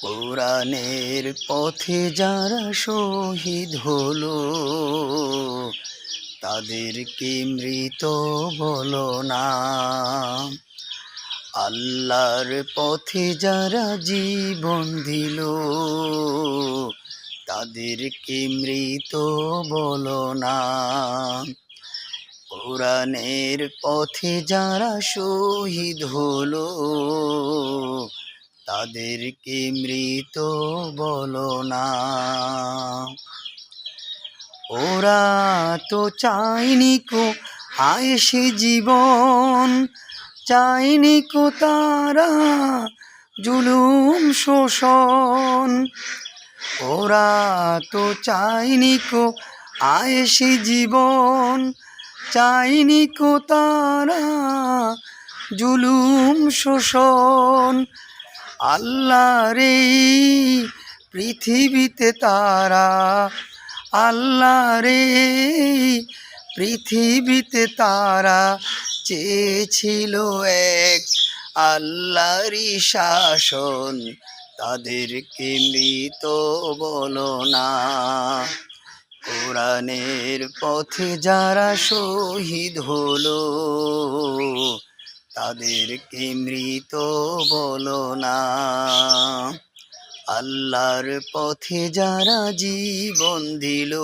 কোরআনের পথে যারা শহীদ হলো তাদেরকে মৃত বলো না। আল্লাহর পথে যারা জীবন দিল তাদেরকে মৃত বলো না। কোরআনের পথে যারা শহীদ হলো তাদেরকে মৃত বলো না। ওরা তো চায়নি কো আয়েশে জীবন, চায়নি কো তারা জুলুম শোষণ। ওরা তো চায়নি কো আয়েশে জীবন, চায়নি কো তারা জুলুম শোষণ। আল্লাহর এই পৃথিবীতে তারা, আল্লাহর এই পৃথিবীতে তারা চেয়েছিল এক আল্লাহরই শাসন। তাদেরকে মৃত বলো না। কোরআনের পথে যারা শহীদ হলো তাদেরকে মৃত বলো না। আল্লাহর পথে যারা জীবন দিল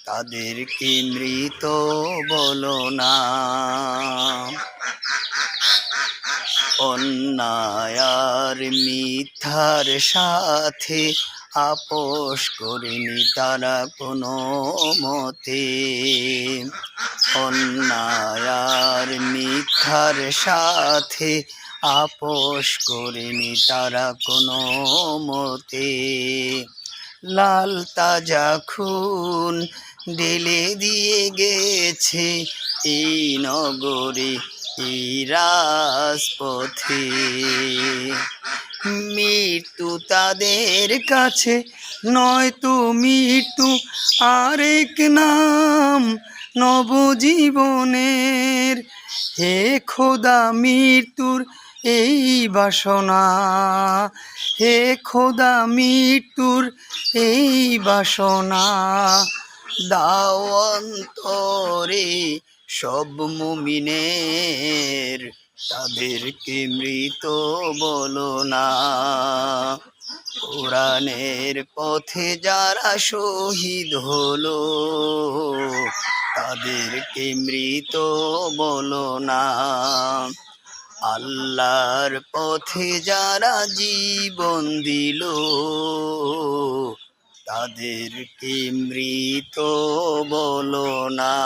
তাদেরকে মৃত বলো না। অন্যায় আর মিথ্যার সাথে আপোষ করেনি তারা কোনো মতে। অন্যায় আর মিথ্যার সাথে আপোষ করেনি তারা কোনো মতে। লাল তাজা খুন ঢেলে দিয়ে গেছে এই নগরে, এই রাজপথে। মৃত্যু তাদের কাছে নয়তো মৃত্যু আরেক নাম নবজীবনের। হে খোদা মৃত্যুর এই বাসনা, হে খোদা মৃত্যুর এই বাসনা। দাও অন্তরে সব মুমিনের, তাদেরকে মৃত বলো না। কোরআনের পথে যারা শহীদ হলো তাদেরকে মৃত বলো না। আল্লাহর পথে যারা জীবন দিল তাদেরকে মৃত বলো না।